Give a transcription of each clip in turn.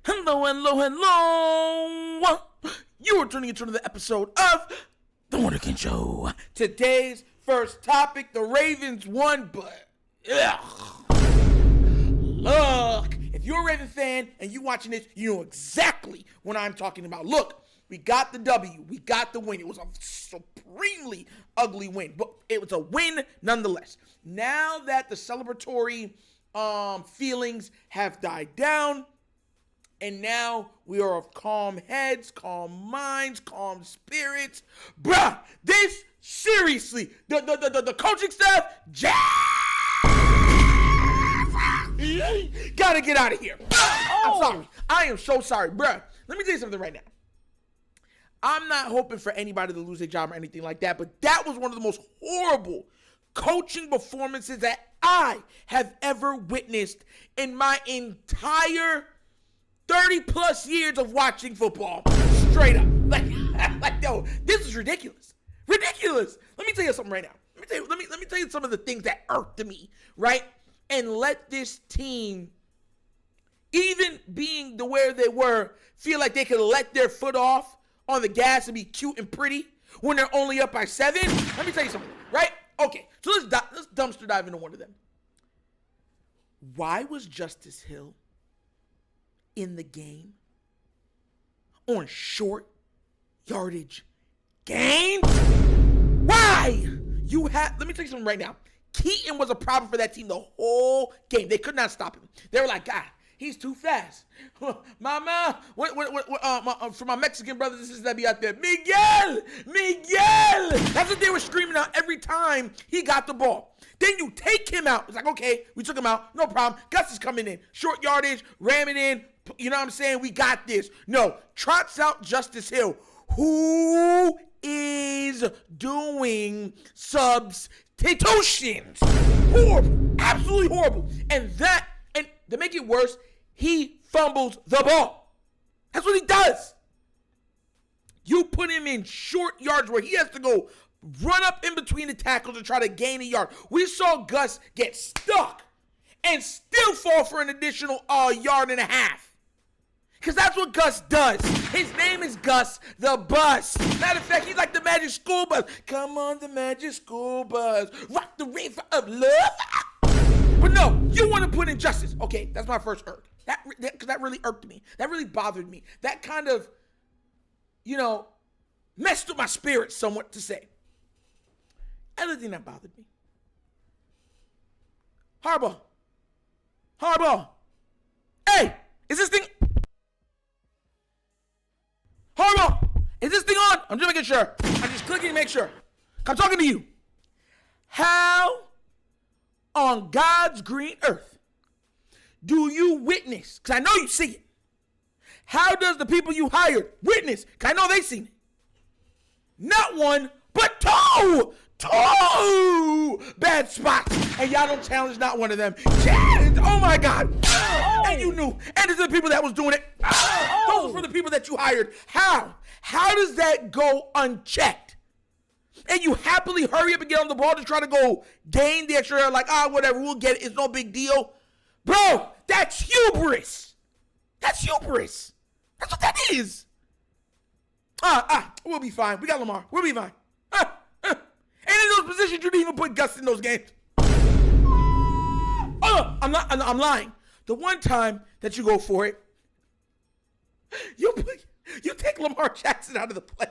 Hello, hello, hello. You are tuning into another episode of The Wunderkind Show. Today's first topic, the Ravens won, but look, if you're a Raven fan and you watching this, you know exactly what I'm talking about. Look, we got the W. We got the win. It was a supremely ugly win, but it was a win nonetheless. Now that the celebratory feelings have died down, and now we are of calm heads, calm minds, calm spirits. Bruh, this seriously, the coaching staff, gotta get out of here. I'm sorry. I am so sorry, bruh. Let me tell you something right now. I'm not hoping for anybody to lose their job or anything like that, but that was one of the most horrible coaching performances that I have ever witnessed in my entire 30 plus years of watching football. Straight up. Like, yo, this is ridiculous. Ridiculous. Let me tell you something right now. Let me tell you some of the things that irked me, right? And let this team, even being the where they were, feel like they could let their foot off on the gas and be cute and pretty when they're only up by 7. Let me tell you something, right? Okay, so let's dumpster dive into one of them. Why was Justice Hill in the game on short yardage gains? Why? Let me tell you something right now. Keaton was a problem for that team the whole game. They could not stop him. They were like, God, he's too fast. Mama, for my Mexican brothers and sisters that be out there, Miguel. That's what they were screaming out every time he got the ball. Then you take him out. It's like, okay, we took him out. No problem. Gus is coming in. Short yardage, ram it in. You know what I'm saying? We got this. No, trots out Justice Hill, who is doing substitutions. Horrible. Absolutely horrible. And to make it worse, he fumbles the ball. That's what he does. You put him in short yards where he has to go run up in between the tackles to try to gain a yard. We saw Gus get stuck and still fall for an additional yard and a half. Because that's what Gus does. His name is Gus the Bus. Matter of fact, he's like the Magic School Bus. Come on, the Magic School Bus. Rock the river of love. But no, you want to put in Justice. Okay, that's my first irk. That really irked me. That really bothered me. That kind of, messed with my spirit somewhat to say. Other thing that bothered me. Harbaugh. Hey, is this thing on? I'm just making sure. I'm just clicking to make sure. I'm talking to you. How on God's green earth do you witness? Because I know you see it. How does the people you hired witness? Because I know they seen it. Not one, but two bad spots. And y'all don't challenge not one of them. Oh my God. And you knew. And it's the people that was doing it. Those are for the people that you hired. How? How does that go unchecked? And you happily hurry up and get on the ball to try to go gain the extra, like, whatever, we'll get it. It's no big deal. Bro, that's hubris. That's hubris. That's what that is. We'll be fine. We got Lamar. We'll be fine. And in those positions, you didn't even put Gus in those games. I'm lying. The one time that you go for it, you take Lamar Jackson out of the play.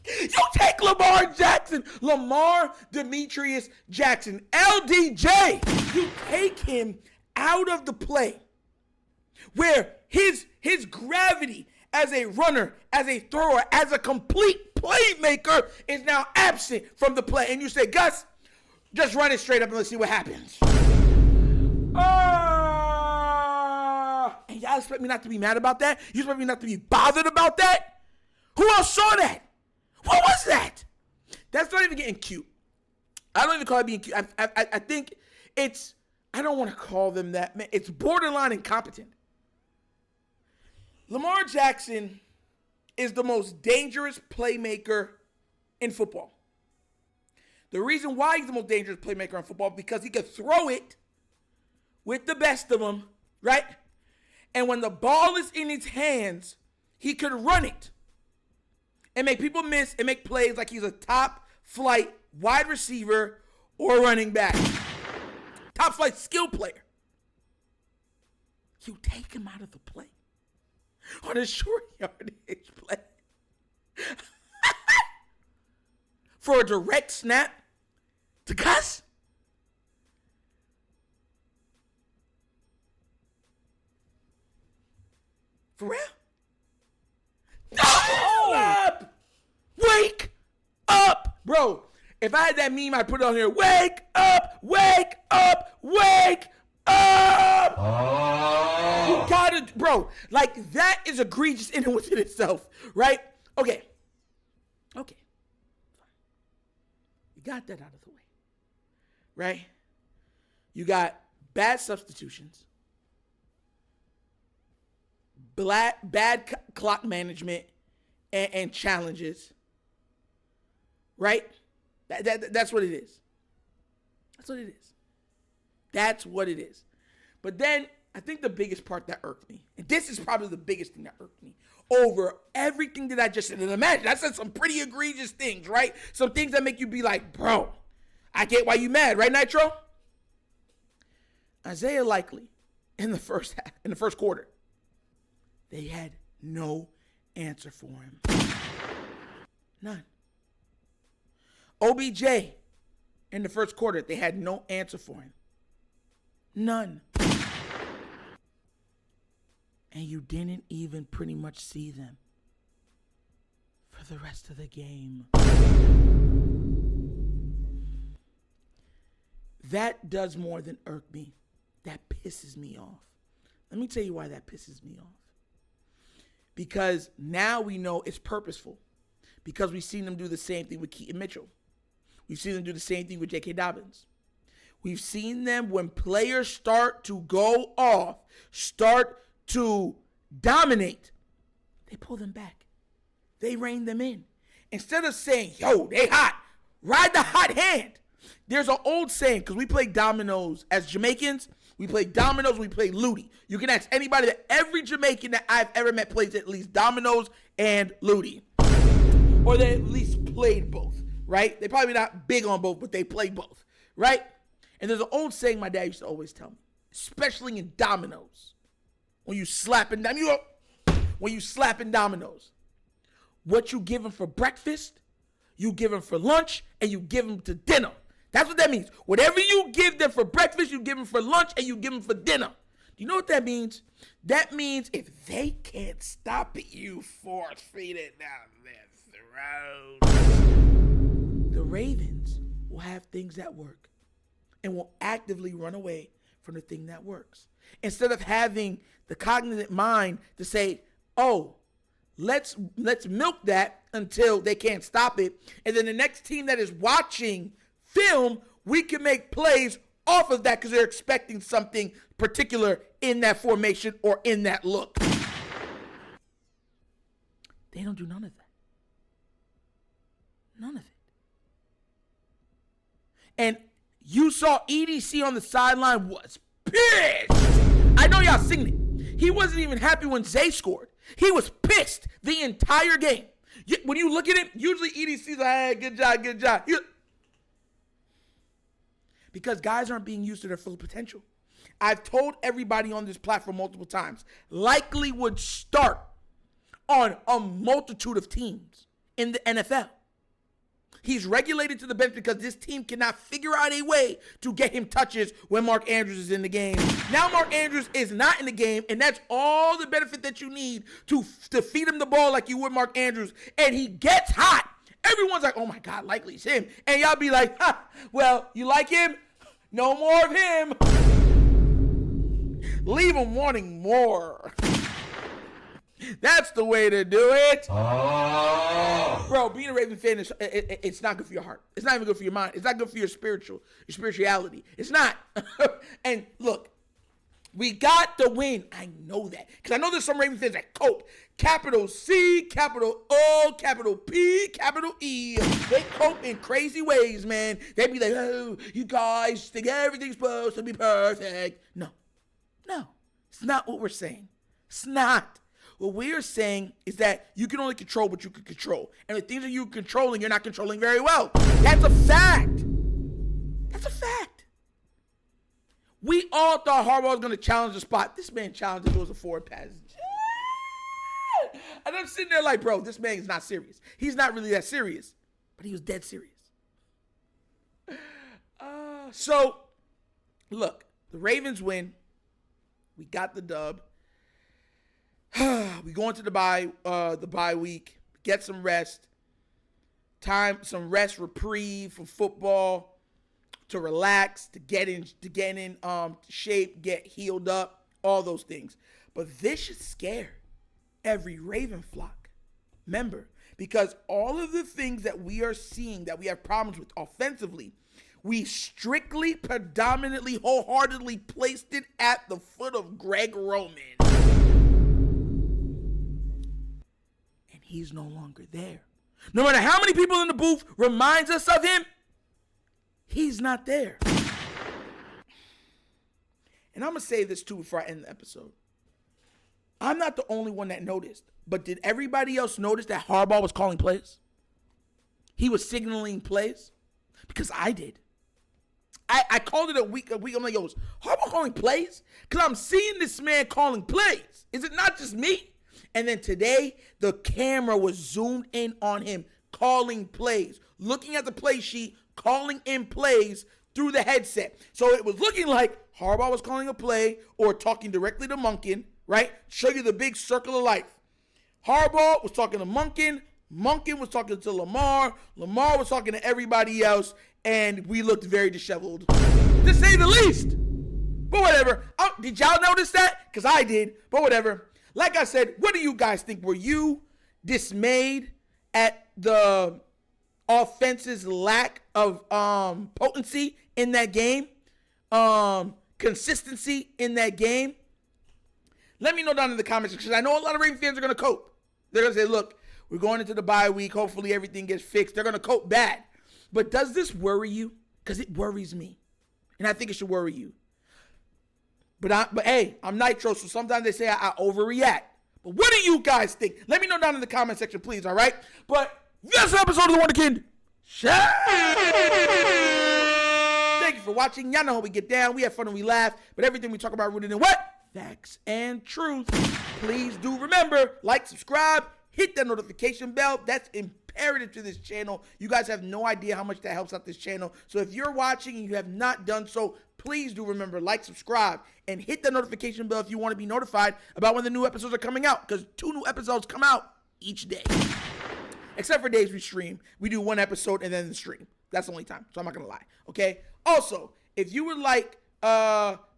You take Lamar Jackson, Lamar Demetrius Jackson, LDJ. You take him out of the play where his gravity as a runner, as a thrower, as a complete playmaker is now absent from the play. And you say, Gus, just run it straight up and let's see what happens. And y'all expect me not to be mad about that? You expect me not to be bothered about that? Who else saw that? What was that? That's not even getting cute. I don't even call it being cute. I think it's, I don't want to call them that. Man, it's borderline incompetent. Lamar Jackson is the most dangerous playmaker in football. The reason why he's the most dangerous playmaker in football is because he can throw it with the best of them, right? And when the ball is in his hands, he could run it and make people miss and make plays like he's a top flight wide receiver or running back. Top flight skill player. You take him out of the play on a short yardage play for a direct snap to Gus. For real? Up! Wake up! Bro, if I had that meme, I'd put it on here. Wake up! Wake up! Wake up! Oh. You gotta, bro, like that is egregious in and within itself, right? Okay. You got that out of the way, right? You got bad substitutions. Bad clock management and challenges, right? That's what it is. That's what it is. But then I think the biggest part that irked me, and this is probably the biggest thing that irked me over everything that I just said. And imagine, I said some pretty egregious things, right? Some things that make you be like, bro, I get why you mad, right, Nitro? Isaiah Likely in the first quarter. They had no answer for him. None. OBJ in the first quarter, they had no answer for him. None. And you didn't even pretty much see them for the rest of the game. That does more than irk me. That pisses me off. Let me tell you why that pisses me off. Because now we know it's purposeful. Because we've seen them do the same thing with Keaton Mitchell. We've seen them do the same thing with J.K. Dobbins. We've seen them when players start to go off, start to dominate, they pull them back. They rein them in. Instead of saying, yo, they hot, ride the hot hand. There's an old saying, because we play dominoes as Jamaicans. We play dominoes, we play Ludi. You can ask anybody, that every Jamaican that I've ever met plays at least dominoes and Ludi. Or they at least played both, right? They probably not big on both, but they play both, right? And there's an old saying my dad used to always tell me, especially in dominoes. When you slapping dominoes, what you give them for breakfast, you give them for lunch, and you give them to dinner. That's what that means. Whatever you give them for breakfast, you give them for lunch, and you give them for dinner. Do you know what that means? That means if they can't stop it, you force feed it down their throat. The Ravens will have things that work and will actively run away from the thing that works. Instead of having the cognizant mind to say, oh, let's milk that until they can't stop it. And then the next team that is watching film, we can make plays off of that because they're expecting something particular in that formation or in that look. They don't do none of that. None of it. And you saw EDC on the sideline was pissed. I know y'all seen it. He wasn't even happy when Zay scored. He was pissed the entire game. When you look at it, usually EDC's like, hey, good job. Because guys aren't being used to their full potential. I've told everybody on this platform multiple times, Likely would start on a multitude of teams in the NFL. He's regulated to the bench because this team cannot figure out a way to get him touches when Mark Andrews is in the game. Now Mark Andrews is not in the game, and that's all the benefit that you need to feed him the ball like you would Mark Andrews. And he gets hot. Everyone's like, oh my God, Likely it's him. And y'all be like, well, you like him? No more of him. Leave him wanting more. That's the way to do it. Oh. Bro, being a Raven fan, it's not good for your heart. It's not even good for your mind. It's not good for your spirituality. It's not. And look, we got the win. I know that. Because I know there's some Raven fans that cope. Capital C, capital O, capital P, capital E. They cope in crazy ways, man. They be like, oh, you guys think everything's supposed to be perfect. No. It's not what we're saying. It's not. What we are saying is that you can only control what you can control. And the things that you're controlling, you're not controlling very well. That's a fact. That's a fact. We all thought Harbaugh was going to challenge the spot. This man challenged if it was a forward pass. And I'm sitting there like, bro, this man is not serious. He's not really that serious. But he was dead serious. So, look, the Ravens win. We got the dub. We go into the bye week, get some rest, some rest, reprieve from football, to relax, to get in shape, get healed up, all those things. But this should scare every Raven flock member, because all of the things that we are seeing that we have problems with offensively, we strictly, predominantly, wholeheartedly placed it at the foot of Greg Roman. And he's no longer there. No matter how many people in the booth reminds us of him, he's not there. And I'm going to say this too before I end the episode. I'm not the only one that noticed, but did everybody else notice that Harbaugh was calling plays? He was signaling plays? Because I did. I called it a week. I'm like, yo, is Harbaugh calling plays? Because I'm seeing this man calling plays. Is it not just me? And then today, the camera was zoomed in on him calling plays, looking at the play sheet, calling in plays through the headset. So it was looking like Harbaugh was calling a play or talking directly to Monken, right? Show you the big circle of life. Harbaugh was talking to Monken. Monken was talking to Lamar. Lamar was talking to everybody else. And we looked very disheveled, to say the least. But whatever. Did y'all notice that? Because I did. But whatever. Like I said, what do you guys think? Were you dismayed at the offense's lack of potency in that game? Consistency in that game? Let me know down in the comments, because I know a lot of Raven fans are going to cope. They're going to say, look, we're going into the bye week. Hopefully everything gets fixed. They're going to cope bad. But does this worry you? Because it worries me. And I think it should worry you. But hey, I'm Nitro, so sometimes they say I overreact. But what do you guys think? Let me know down in the comment section, please, all right? But this episode of The Wonder Kid Show. Thank you for watching. Y'all know how we get down. We have fun and we laugh. But everything we talk about rooted in what? Facts and truth. Please do remember, like, subscribe, hit that notification bell. That's imperative to this channel. You guys have no idea how much that helps out this channel. So if you're watching and you have not done so, please do remember, like, subscribe, and hit the notification bell if you want to be notified about when the new episodes are coming out, because 2 new episodes come out each day. Except for days we stream. We do 1 episode and then the stream. That's the only time, so I'm not going to lie, okay? Also, if you would like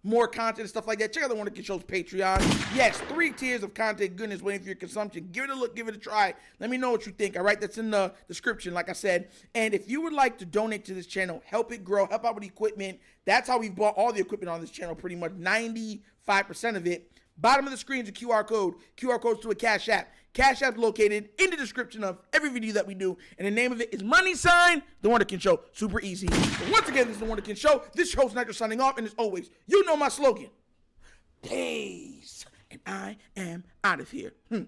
more content and stuff like that, check out the Wonder Kid Show's Patreon. Yes, 3 tiers of content goodness waiting for your consumption. Give it a look, give it a try. Let me know what you think, all right? That's in the description, like I said. And if you would like to donate to this channel, help it grow, help out with equipment. That's how we've bought all the equipment on this channel, pretty much 95% of it. Bottom of the screen is a QR code. QR code's to a Cash App. Cash App located in the description of every video that we do. And the name of it is The Wonder Kid Show. Super easy. But once again, this is The Wonder Kid Show. This host Nitro signing off. And as always, you know my slogan. Peace. And I am out of here. Yerp.